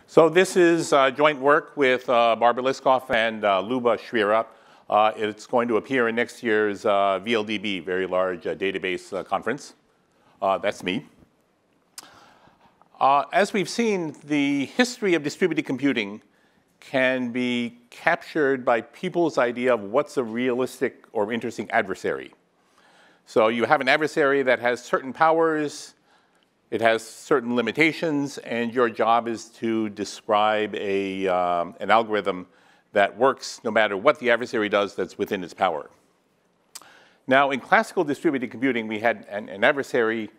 So this is joint work with Barbara Liskoff and Luba Shvira. It's going to appear in next year's VLDB, Very Large Database Conference. That's me. As we've seen, the history of distributed computing can be captured by people's idea of what's a realistic or interesting adversary. So you have an adversary that has certain powers, it has certain limitations, and your job is to describe an algorithm that works no matter what the adversary does that's within its power. Now, in classical distributed computing, we had an adversary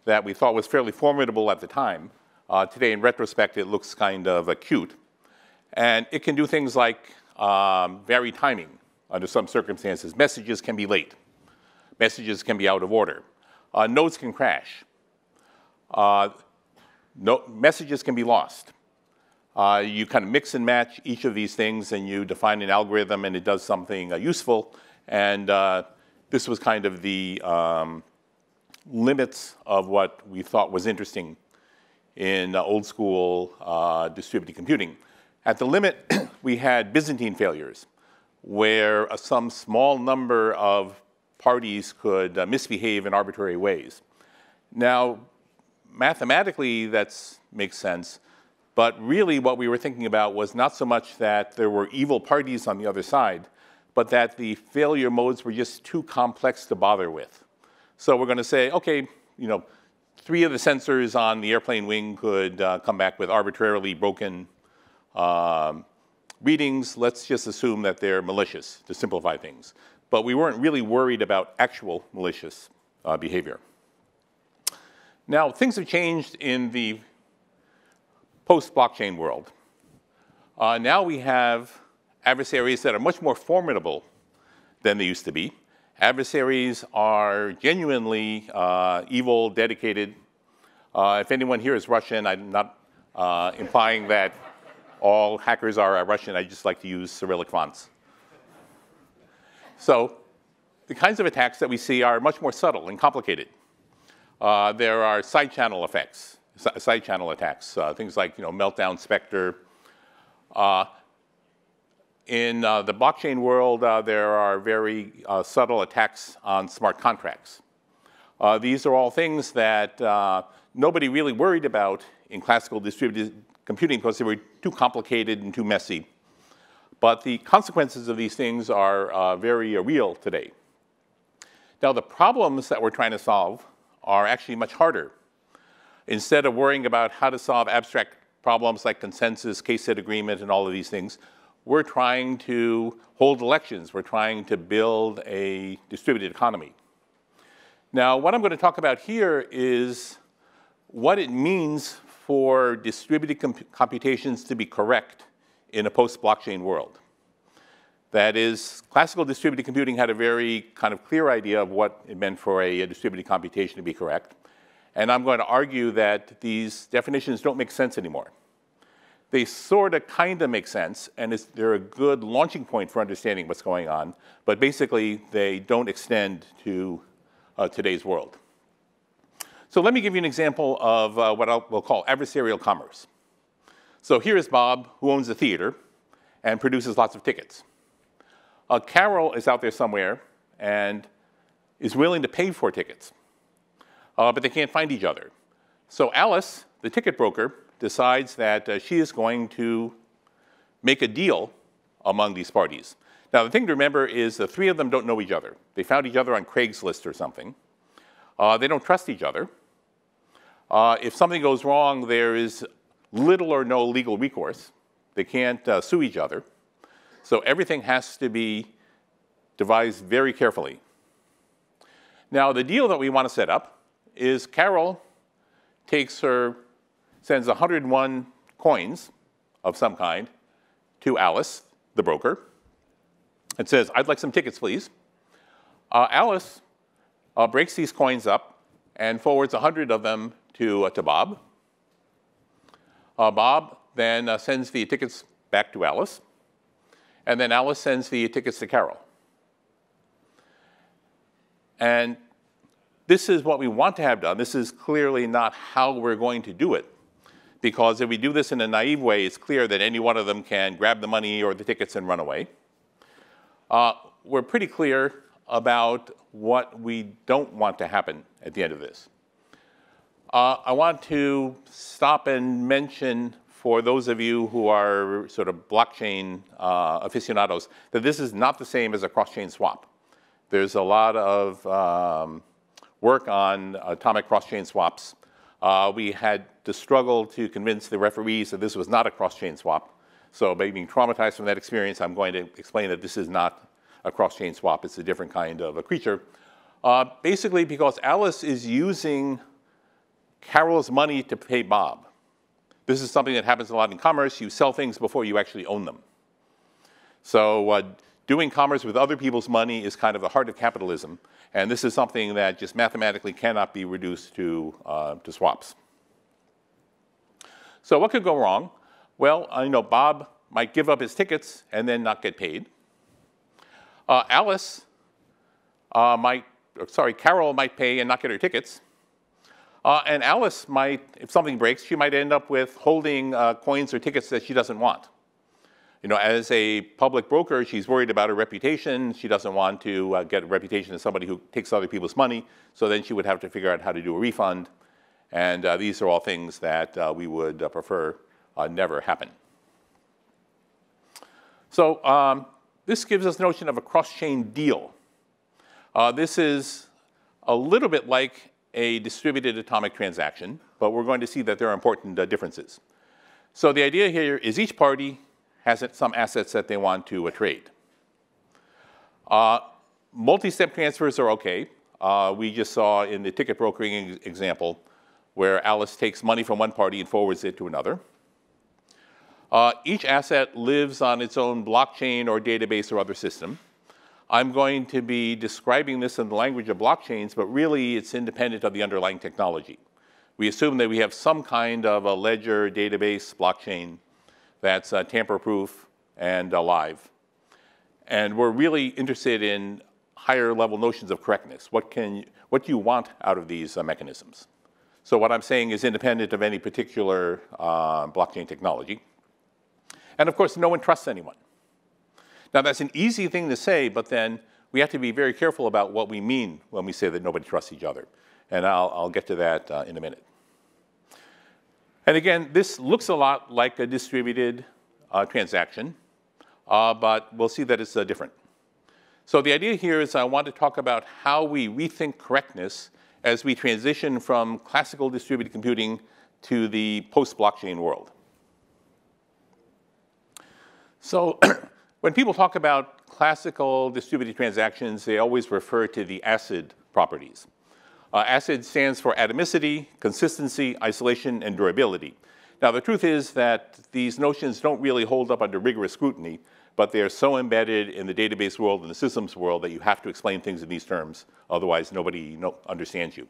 that we thought was fairly formidable at the time. Today, in retrospect, it looks kind of cute. And it can do things like vary timing under some circumstances. Messages can be late. Messages can be out of order. Nodes can crash. Messages can be lost. You kind of mix and match each of these things, and you define an algorithm, and it does something useful. And this was kind of the limits of what we thought was interesting in old school distributed computing. At the limit, we had Byzantine failures, where some small number of parties could misbehave in arbitrary ways. Now, mathematically, that makes sense. But really, what we were thinking about was not so much that there were evil parties on the other side, but that the failure modes were just too complex to bother with. So we're going to say, OK, 3 of the sensors on the airplane wing could come back with arbitrarily broken readings. Let's just assume that they're malicious, to simplify things. But we weren't really worried about actual malicious behavior. Now, things have changed in the post-blockchain world. Now we have adversaries that are much more formidable than they used to be. Adversaries are genuinely evil, dedicated. If anyone here is Russian, I'm not implying that all hackers are Russian. I just like to use Cyrillic fonts. So the kinds of attacks that we see are much more subtle and complicated. There are side channel effects, side channel attacks, things like Meltdown Spectre. In the blockchain world, there are very subtle attacks on smart contracts. These are all things that nobody really worried about in classical distributed computing because they were too complicated and too messy. But the consequences of these things are very real today. Now, the problems that we're trying to solve are actually much harder. Instead of worrying about how to solve abstract problems like consensus, case-set agreement, and all of these things, we're trying to hold elections. We're trying to build a distributed economy. Now, what I'm going to talk about here is what it means for distributed computations to be correct in a post-blockchain world. That is, classical distributed computing had a very kind of clear idea of what it meant for a distributed computation to be correct. And I'm going to argue that these definitions don't make sense anymore. They sort of kind of make sense, and they're a good launching point for understanding what's going on. But basically, they don't extend to today's world. So let me give you an example of what we'll call adversarial commerce. So here is Bob, who owns a theater and produces lots of tickets. Carol is out there somewhere and is willing to pay for tickets, but they can't find each other. So Alice, the ticket broker, decides that she is going to make a deal among these parties. Now, the thing to remember is the 3 of them don't know each other. They found each other on Craigslist or something. They don't trust each other. If something goes wrong, there is little or no legal recourse. They can't sue each other. So everything has to be devised very carefully. Now, the deal that we want to set up is Carol sends 101 coins of some kind to Alice, the broker, and says, I'd like some tickets, please. Alice breaks these coins up and forwards 100 of them to Bob. Bob then sends the tickets back to Alice. And then Alice sends the tickets to Carol. And this is what we want to have done. This is clearly not how we're going to do it. because if we do this in a naive way, it's clear that any one of them can grab the money or the tickets and run away. We're pretty clear about what we don't want to happen at the end of this. I want to stop and mention, for those of you who are sort of blockchain aficionados, that this is not the same as a cross-chain swap. There's a lot of work on atomic cross-chain swaps. We had to struggle to convince the referees that this was not a cross-chain swap. So by being traumatized from that experience, I'm going to explain that this is not a cross-chain swap. It's a different kind of a creature. Basically because Alice is using Carol's money to pay Bob. This is something that happens a lot in commerce. You sell things before you actually own them. So doing commerce with other people's money is kind of the heart of capitalism. And this is something that just mathematically cannot be reduced to swaps. So what could go wrong? Well, I know Bob might give up his tickets and then not get paid. Carol might pay and not get her tickets. And Alice might, if something breaks, she might end up with holding coins or tickets that she doesn't want. You know, as a public broker, she's worried about her reputation. She doesn't want to get a reputation as somebody who takes other people's money. So then she would have to figure out how to do a refund. And these are all things that we would prefer never happen. So this gives us the notion of a cross-chain deal. This is a little bit like a distributed atomic transaction, but we're going to see that there are important differences. So the idea here is each party has some assets that they want to trade. Multi-step transfers are okay. We just saw in the ticket brokering example where Alice takes money from one party and forwards it to another. Each asset lives on its own blockchain or database or other system. I'm going to be describing this in the language of blockchains, but really it's independent of the underlying technology. We assume that we have some kind of a ledger, database, blockchain that's tamper-proof and alive. And we're really interested in higher level notions of correctness. What do you want out of these mechanisms? So what I'm saying is independent of any particular blockchain technology. And of course, no one trusts anyone. Now, that's an easy thing to say, but then we have to be very careful about what we mean when we say that nobody trusts each other. And I'll get to that in a minute. And again, this looks a lot like a distributed transaction, but we'll see that it's different. So the idea here is I want to talk about how we rethink correctness as we transition from classical distributed computing to the post-blockchain world. So when people talk about classical distributed transactions, they always refer to the ACID properties. ACID stands for atomicity, consistency, isolation, and durability. Now, the truth is that these notions don't really hold up under rigorous scrutiny, but they are so embedded in the database world and the systems world that you have to explain things in these terms, otherwise nobody understands you.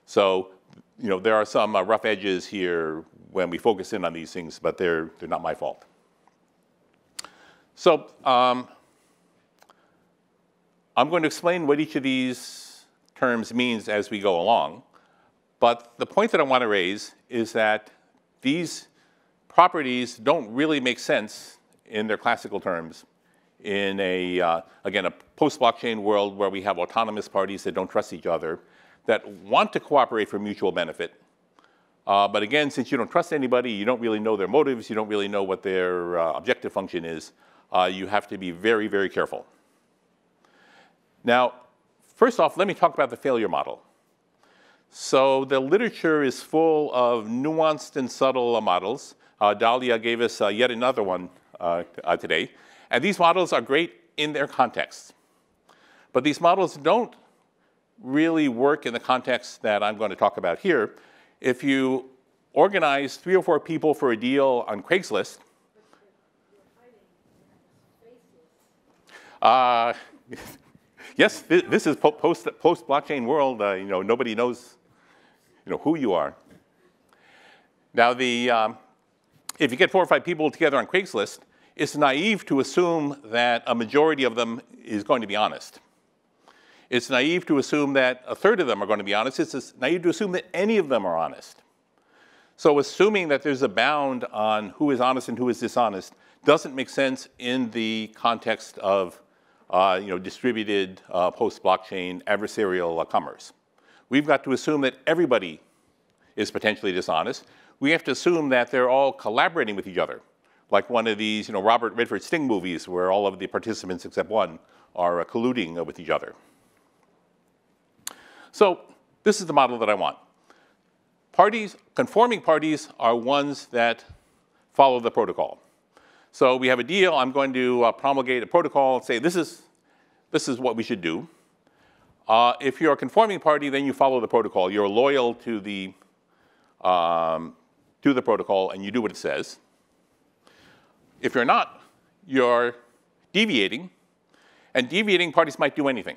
So, you know, there are some rough edges here when we focus in on these things, but they're not my fault. So I'm going to explain what each of these terms means as we go along. But the point that I want to raise is that these properties don't really make sense in their classical terms in again, a post-blockchain world where we have autonomous parties that don't trust each other, that want to cooperate for mutual benefit. But again, since you don't trust anybody, you don't really know their motives, you don't really know what their objective function is, you have to be very, very careful. Now, first off, let me talk about the failure model. So the literature is full of nuanced and subtle models. Dahlia gave us yet another one today. And these models are great in their context. But these models don't really work in the context that I'm going to talk about here. If you organize 3 or 4 people for a deal on Craigslist, yes, this is post-blockchain world. You know, nobody knows, you know, who you are. Now, if you get 4 or 5 people together on Craigslist, it's naive to assume that a majority of them is going to be honest. It's naive to assume that a third of them are going to be honest. It's naive to assume that any of them are honest. So assuming that there's a bound on who is honest and who is dishonest doesn't make sense in the context of distributed post-blockchain adversarial commerce. We've got to assume that everybody is potentially dishonest. We have to assume that they're all collaborating with each other, like one of these Robert Redford Sting movies where all of the participants except one are colluding with each other. So this is the model that I want. Conforming parties are ones that follow the protocol. So we have a deal. I'm going to promulgate a protocol and say this is what we should do. If you're a conforming party, then you follow the protocol. You're loyal to the protocol and you do what it says. If you're not, you're deviating. And deviating parties might do anything.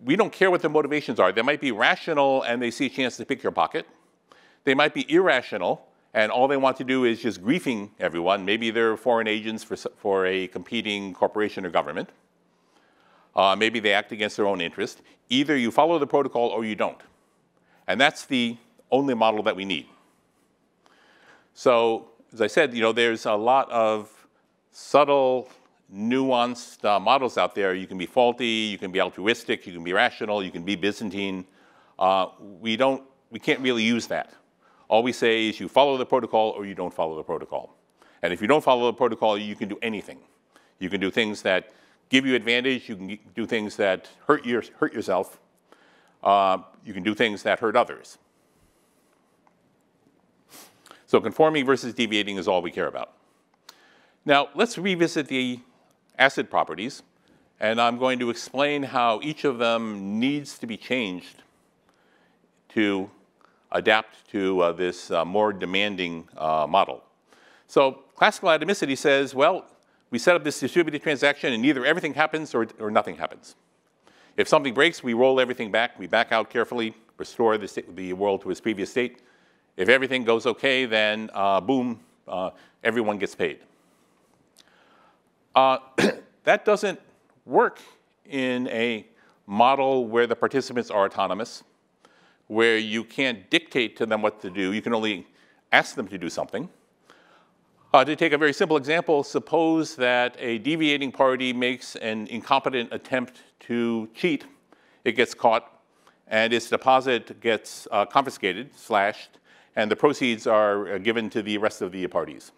We don't care what their motivations are. They might be rational and they see a chance to pick your pocket. They might be irrational and all they want to do is just griefing everyone. Maybe they're foreign agents for a competing corporation or government. Maybe they act against their own interest. Either you follow the protocol or you don't. And that's the only model that we need. So as I said, there's a lot of subtle, nuanced models out there. You can be faulty, you can be altruistic, you can be rational, you can be Byzantine. We can't really use that. All we say is you follow the protocol or you don't follow the protocol. And if you don't follow the protocol, you can do anything. You can do things that give you advantage. You can do things that hurt yourself. You can do things that hurt others. So conforming versus deviating is all we care about. Now, let's revisit the acid properties. And I'm going to explain how each of them needs to be changed to adapt to this more demanding model. So classical atomicity says, well, we set up this distributed transaction and either everything happens or nothing happens. If something breaks, we roll everything back. We back out carefully, restore the world to its previous state. If everything goes okay, then boom, everyone gets paid. That doesn't work in a model where the participants are autonomous, where you can't dictate to them what to do. You can only ask them to do something. To take a very simple example, suppose that a deviating party makes an incompetent attempt to cheat. It gets caught, and its deposit gets confiscated, slashed, and the proceeds are given to the rest of the parties.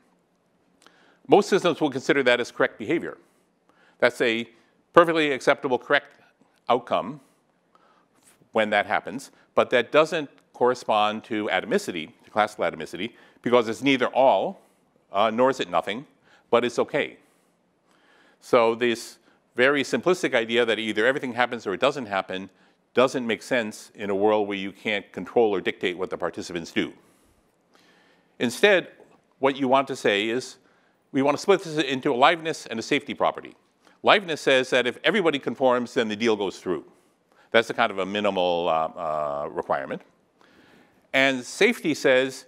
Most systems will consider that as correct behavior. That's a perfectly acceptable, correct outcome when that happens, but that doesn't correspond to atomicity, to classical atomicity, because it's neither all, nor is it nothing, but it's okay. So this very simplistic idea that either everything happens or it doesn't happen doesn't make sense in a world where you can't control or dictate what the participants do. Instead, what you want to say is, we want to split this into a liveness and a safety property. Liveness says that if everybody conforms, then the deal goes through. That's a kind of a minimal requirement. And safety says,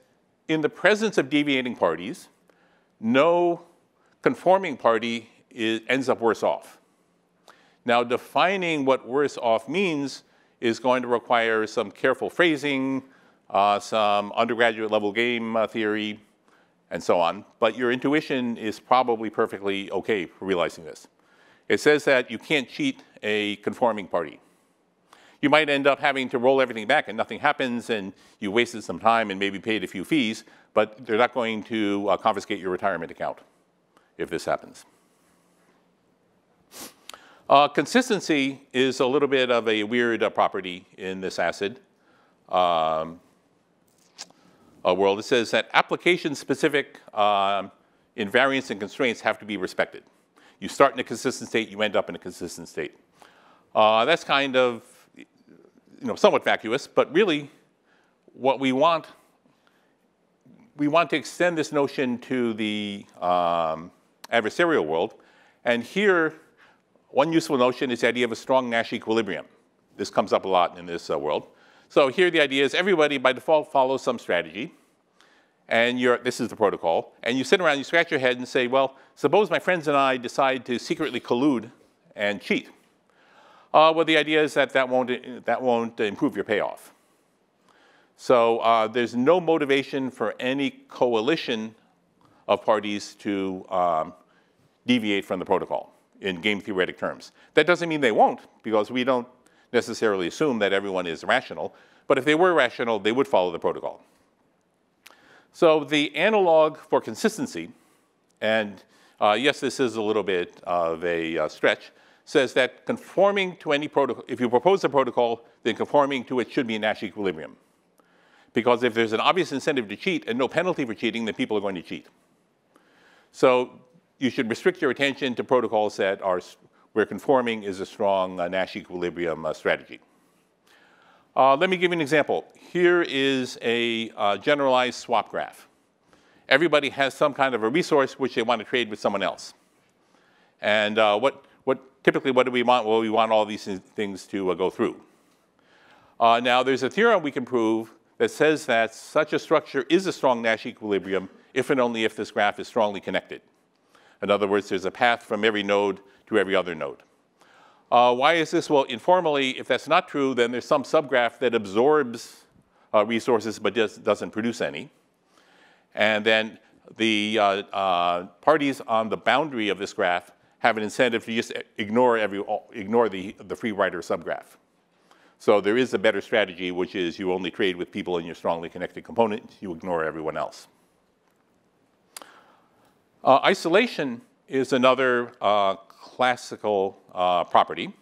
in the presence of deviating parties, no conforming party ends up worse off. Now, defining what worse off means is going to require some careful phrasing, some undergraduate level game theory, and so on. But your intuition is probably perfectly okay for realizing this. It says that you can't cheat a conforming party. You might end up having to roll everything back and nothing happens and you wasted some time and maybe paid a few fees, but they're not going to confiscate your retirement account if this happens. Consistency is a little bit of a weird property in this acid world. It says that application-specific invariants and constraints have to be respected. You start in a consistent state, you end up in a consistent state. That's kind of somewhat vacuous, but really what we want to extend this notion to the adversarial world. And here, one useful notion is the idea of a strong Nash equilibrium. This comes up a lot in this world. So here the idea is everybody by default follows some strategy. And this is the protocol. And you sit around, you scratch your head and say, well, suppose my friends and I decide to secretly collude and cheat. Well, the idea is that that won't improve your payoff. So there's no motivation for any coalition of parties to deviate from the protocol in game theoretic terms. That doesn't mean they won't, because we don't necessarily assume that everyone is rational. But if they were rational, they would follow the protocol. So the analog for consistency, and yes, this is a little bit of a stretch, says that conforming to any protocol, if you propose a protocol, then conforming to it should be in Nash equilibrium. Because if there's an obvious incentive to cheat and no penalty for cheating, then people are going to cheat. So you should restrict your attention to protocols that are where conforming is a strong Nash equilibrium strategy. Let me give you an example. Here is a generalized swap graph. Everybody has some kind of a resource which they want to trade with someone else. And typically, what do we want? Well, we want all these things to go through. Now, there's a theorem we can prove that says that such a structure is a strong Nash equilibrium if and only if this graph is strongly connected. In other words, there's a path from every node to every other node. Why is this? Well, informally, if that's not true, then there's some subgraph that absorbs resources but doesn't produce any. And then the parties on the boundary of this graph have an incentive to just ignore the free rider subgraph. So there is a better strategy, which is you only trade with people in your strongly connected component. You ignore everyone else. Isolation is another classical property.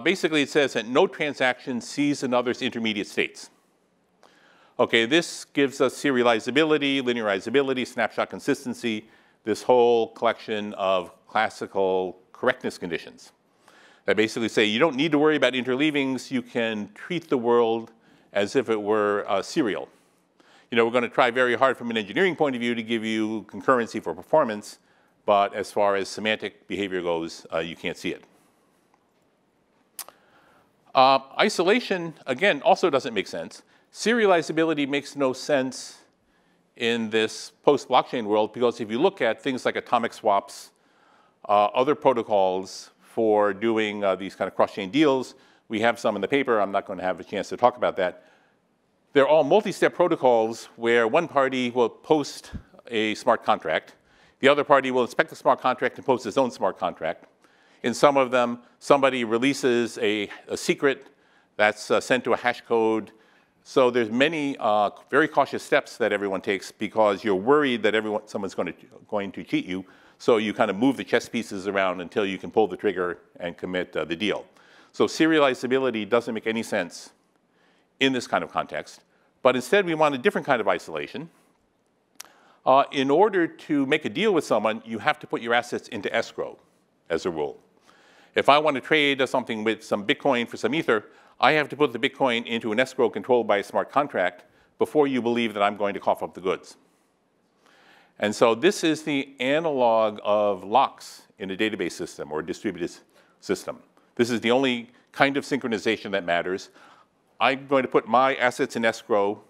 Basically, it says that no transaction sees another's intermediate states. Okay, this gives us serializability, linearizability, snapshot consistency, this whole collection of classical correctness conditions that basically say you don't need to worry about interleavings. You can treat the world as if it were serial. You know, we're going to try very hard from an engineering point of view to give you concurrency for performance, but as far as semantic behavior goes, you can't see it. Isolation, again, also doesn't make sense. Serializability makes no sense in this post-blockchain world because if you look at things like atomic swaps, other protocols for doing these kind of cross-chain deals, we have some in the paper. I'm not going to have a chance to talk about that. They're all multi-step protocols where one party will post a smart contract. The other party will inspect the smart contract and post its own smart contract. In some of them, somebody releases a secret that's sent to a hash code. So there's many very cautious steps that everyone takes because you're worried that someone's going to cheat you. So you kind of move the chess pieces around until you can pull the trigger and commit the deal. So serializability doesn't make any sense in this kind of context. But instead, we want a different kind of isolation. In order to make a deal with someone, you have to put your assets into escrow, as a rule. If I want to trade something with some Bitcoin for some Ether, I have to put the Bitcoin into an escrow controlled by a smart contract before you believe that I'm going to cough up the goods. And so this is the analog of locks in a database system or a distributed system. This is the only kind of synchronization that matters. I'm going to put my assets in escrow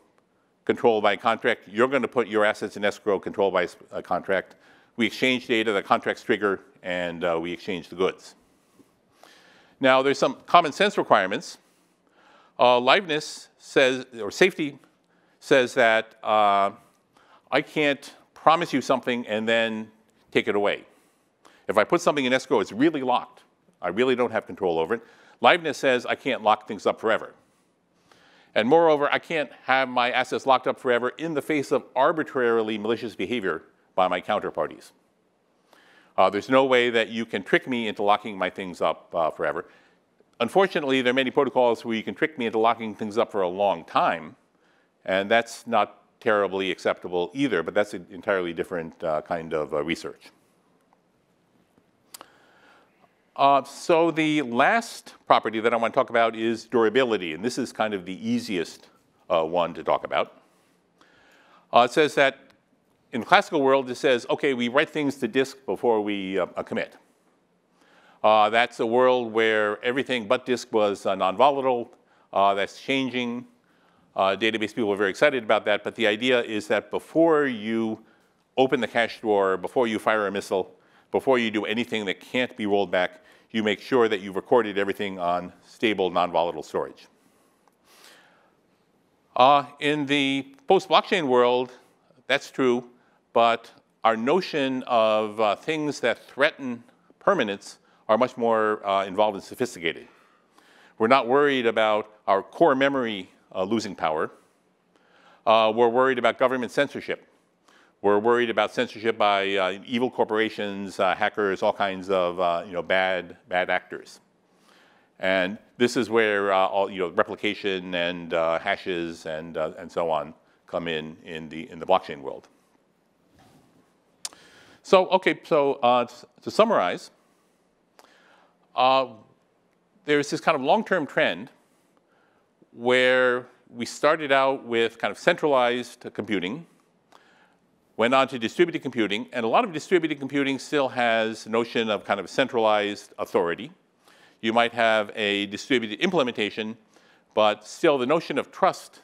controlled by a contract. You're going to put your assets in escrow controlled by a contract. We exchange data, the contracts trigger, and we exchange the goods. Now, there's some common sense requirements. Liveness says, or safety says that I can't promise you something and then take it away. If I put something in escrow, it's really locked. I really don't have control over it. Liveness says I can't lock things up forever. And moreover, I can't have my assets locked up forever in the face of arbitrarily malicious behavior by my counterparties. There's no way that you can trick me into locking my things up forever. Unfortunately, there are many protocols where you can trick me into locking things up for a long time, and that's not terribly acceptable either, but that's an entirely different kind of research. So the last property that I want to talk about is durability, and this is kind of the easiest one to talk about. It says that in the classical world, it says, okay, we write things to disk before we commit. That's a world where everything but disk was non-volatile. That's changing. Database people are very excited about that, but the idea is that before you open the cache drawer, before you fire a missile, before you do anything that can't be rolled back, you make sure that you've recorded everything on stable, non-volatile storage. In the post-blockchain world, that's true, but our notion of things that threaten permanence are much more involved and sophisticated. We're not worried about our core memory losing power. We're worried about government censorship. We're worried about censorship by evil corporations, hackers, all kinds of bad actors. And this is where all replication and hashes and so on come in the blockchain world. So to summarize, there's this kind of long-term trend where we started out with kind of centralized computing, went on to distributed computing, and a lot of distributed computing still has the notion of kind of centralized authority. You might have a distributed implementation, but still the notion of trust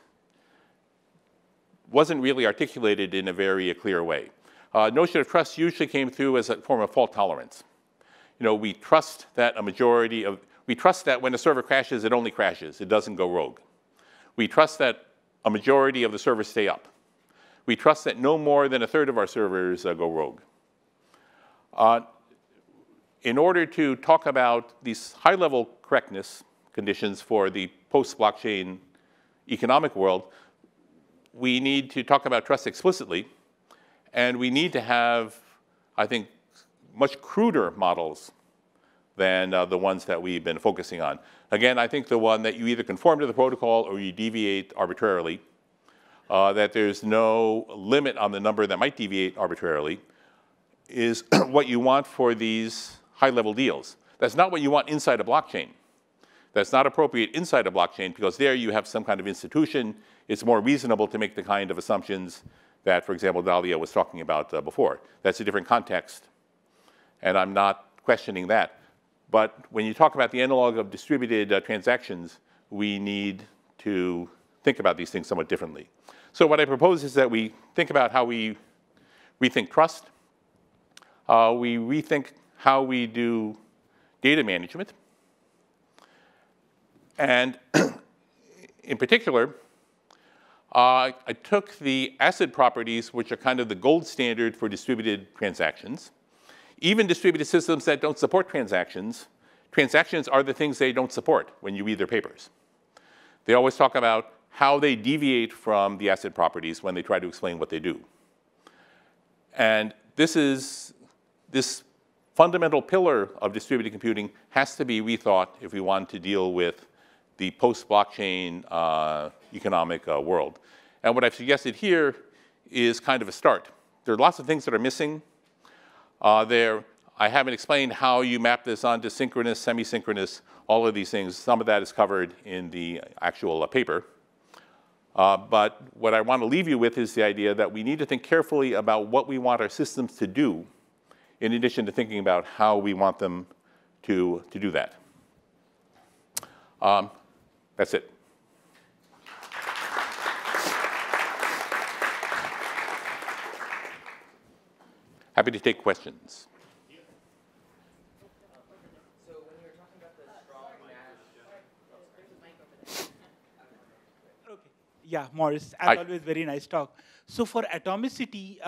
wasn't really articulated in a very clear way. Notion of trust usually came through as a form of fault tolerance. We trust that we trust that when a server crashes, it only crashes. It doesn't go rogue. We trust that a majority of the servers stay up. We trust that no more than a third of our servers go rogue. In order to talk about these high-level correctness conditions for the post-blockchain economic world, we need to talk about trust explicitly, and we need to have, I think, much cruder models than the ones that we've been focusing on. Again, I think the one that you either conform to the protocol or you deviate arbitrarily, that there's no limit on the number that might deviate arbitrarily, is what you want for these high-level deals. That's not what you want inside a blockchain. That's not appropriate inside a blockchain because there you have some kind of institution. It's more reasonable to make the kind of assumptions that, for example, Dalia was talking about before. That's a different context, and I'm not questioning that. But when you talk about the analog of distributed transactions, we need to think about these things somewhat differently. So what I propose is that we think about how we rethink trust. We rethink how we do data management. And in particular, I took the ACID properties, which are kind of the gold standard for distributed transactions. Even distributed systems that don't support transactions, transactions are the things they don't support when you read their papers. They always talk about how they deviate from the ACID properties when they try to explain what they do. And this fundamental pillar of distributed computing has to be rethought if we want to deal with the post-blockchain economic world. And what I've suggested here is kind of a start. There are lots of things that are missing. I haven't explained how you map this onto synchronous, semi-synchronous, all of these things. Some of that is covered in the actual paper. But what I want to leave you with is the idea that we need to think carefully about what we want our systems to do, in addition to thinking about how we want them to do that. That's it. Happy to take questions. So when you were talking about the strong okay. Yeah, Maurice, as always, very nice talk. So for atomicity,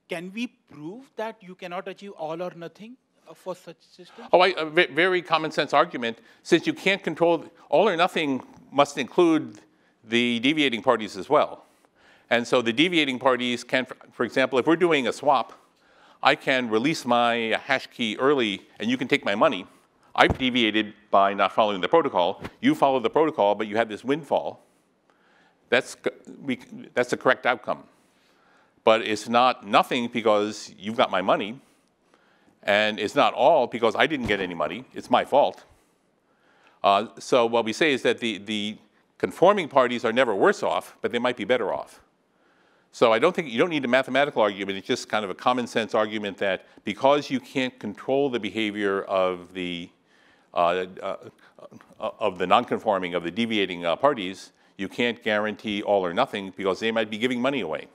can we prove that you cannot achieve all or nothing for such systems? Oh, a very common sense argument. Since you can't control, all or nothing must include the deviating parties as well. And so the deviating parties can, for example, if we're doing a swap, I can release my hash key early and you can take my money. I've deviated by not following the protocol. You follow the protocol, but you have this windfall. That's the correct outcome. But it's not nothing because you've got my money. And it's not all because I didn't get any money. It's my fault. So what we say is that the conforming parties are never worse off, but they might be better off. So I don't think you don't need a mathematical argument. It's just kind of a common sense argument that because you can't control the behavior of the non-conforming, of the deviating parties, you can't guarantee all or nothing because they might be giving money away.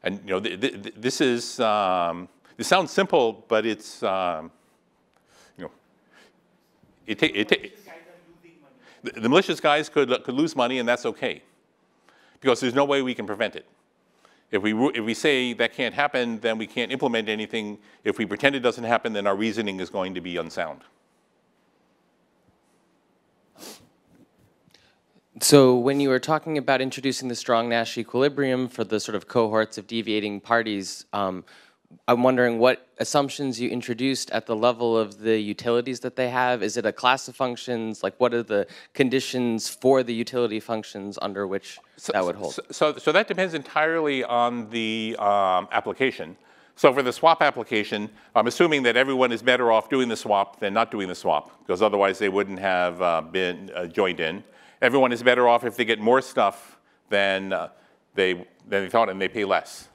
And this sounds simple, but it's The malicious guys could lose money, and that's okay, because there's no way we can prevent it. If we say that can't happen, then we can't implement anything. If we pretend it doesn't happen, then our reasoning is going to be unsound. So when you were talking about introducing the strong Nash equilibrium for the sort of cohorts of deviating parties, I'm wondering what assumptions you introduced at the level of the utilities that they have. Is it a class of functions? Like, what are the conditions for the utility functions under which that would hold? So that depends entirely on the application. So for the swap application, I'm assuming that everyone is better off doing the swap than not doing the swap, because otherwise they wouldn't have been joined in. Everyone is better off if they get more stuff than they thought, and they pay less.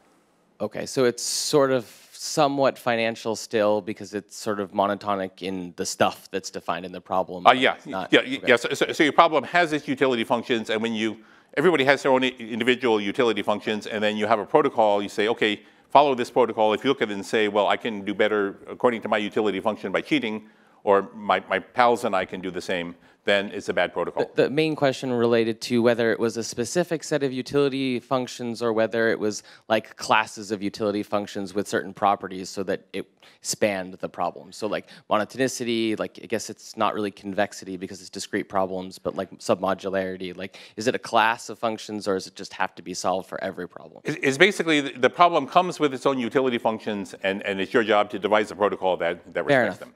Okay, so it's sort of somewhat financial still because it's sort of monotonic in the stuff that's defined in the problem. Yeah. So your problem has its utility functions, and when everybody has their own individual utility functions, and then you have a protocol, you say, okay, follow this protocol. If you look at it and say, well, I can do better according to my utility function by cheating, or my pals and I can do the same, then it's a bad protocol. The main question related to whether it was a specific set of utility functions or whether it was like classes of utility functions with certain properties so that it spanned the problem. So like monotonicity, like I guess it's not really convexity because it's discrete problems, but like submodularity, like is it a class of functions or does it just have to be solved for every problem? It's basically the problem comes with its own utility functions, and it's your job to devise a protocol that respects them.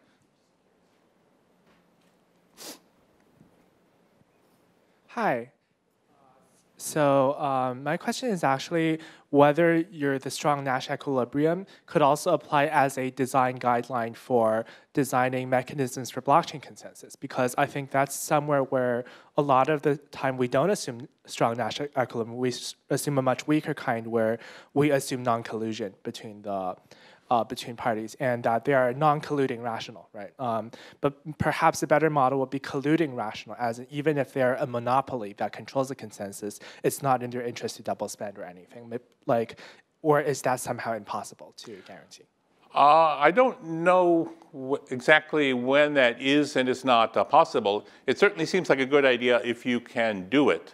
Hi. So my question is actually whether the strong Nash equilibrium could also apply as a design guideline for designing mechanisms for blockchain consensus, because I think that's somewhere where a lot of the time we don't assume strong Nash equilibrium. We assume a much weaker kind where we assume non-collusion between parties, and that they are non-colluding rational, right? But perhaps a better model would be colluding rational, as in even if they're a monopoly that controls the consensus, it's not in their interest to double spend or anything. Like, or is that somehow impossible to guarantee? I don't know exactly when that is and is not possible. It certainly seems like a good idea if you can do it.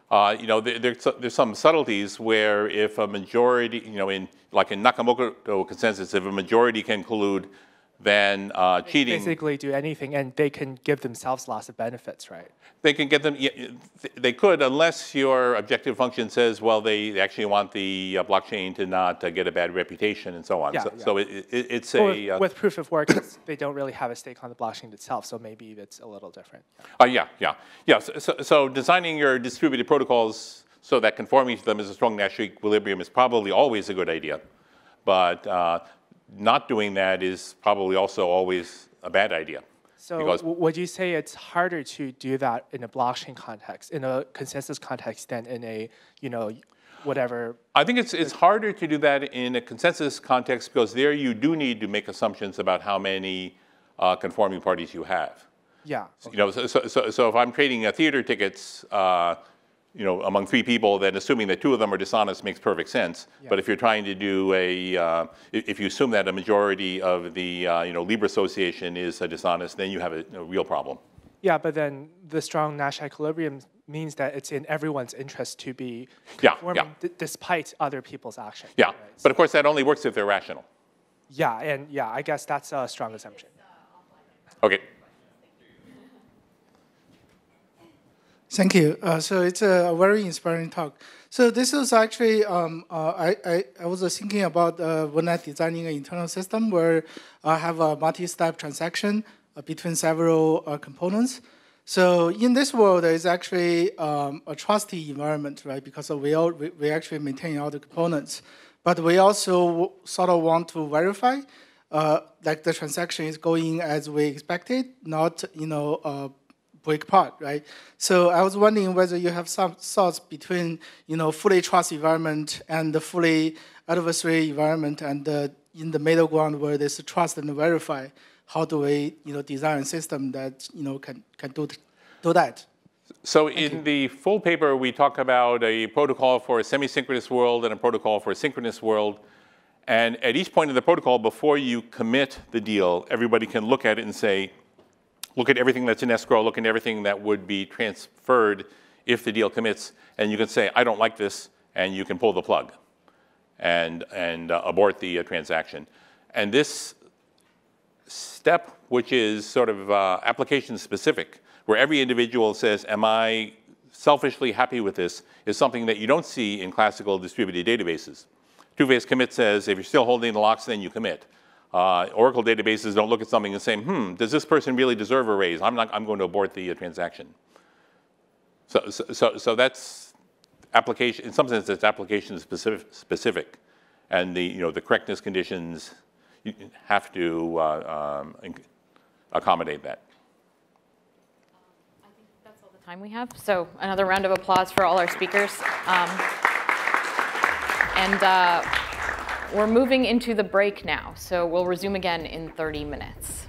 There's some subtleties where if a majority, like in Nakamoto consensus, if a majority can collude, then cheating. Basically do anything, and they can give themselves lots of benefits, right? They can get them. They could, unless your objective function says, well, they actually want the blockchain to not get a bad reputation and so on. So it's a with proof of work, they don't really have a stake on the blockchain itself. So maybe it's a little different. So designing your distributed protocols so that conforming to them is a strong Nash equilibrium is probably always a good idea, but not doing that is probably also always a bad idea. So would you say it's harder to do that in a blockchain context, in a consensus context, than in a, whatever? I think it's harder to do that in a consensus context because there you do need to make assumptions about how many conforming parties you have. Yeah. Okay. So if I'm trading theater tickets, among three people, then assuming that two of them are dishonest makes perfect sense. Yeah. But if you're trying to do if you assume that a majority of the Libra Association is dishonest, then you have a real problem. Yeah, but then the strong Nash equilibrium means that it's in everyone's interest to be conforming despite other people's actions. Yeah, right? But of course that only works if they're rational. Yeah, and I guess that's a strong assumption. Okay. Thank you. So it's a very inspiring talk. So this is actually, I was thinking about when I'm designing an internal system where I have a multi-step transaction between several components. So in this world, there is actually a trusty environment, right? Because we actually maintain all the components. But we also sort of want to verify like the transaction is going as we expected, not, break apart, right? So I was wondering whether you have some thoughts between, fully trust environment and the fully adversary environment, and in the middle ground where there's trust and verify. How do we, design a system that, can do that? So in the full paper, we talk about a protocol for a semi-synchronous world and a protocol for a synchronous world. And at each point in the protocol, before you commit the deal, everybody can look at it and say, look at everything that's in escrow, look at everything that would be transferred if the deal commits, and you can say, I don't like this, and you can pull the plug and abort the transaction. And this step, which is sort of application specific, where every individual says, am I selfishly happy with this, is something that you don't see in classical distributed databases. Two-phase commit says, if you're still holding the locks, then you commit. Oracle databases don't look at something and say, does this person really deserve a raise? I'm going to abort the transaction. So that's application, in some sense, it's application specific. And the correctness conditions, you have to accommodate that. I think that's all the time we have. So another round of applause for all our speakers. We're moving into the break now. So we'll resume again in 30 minutes.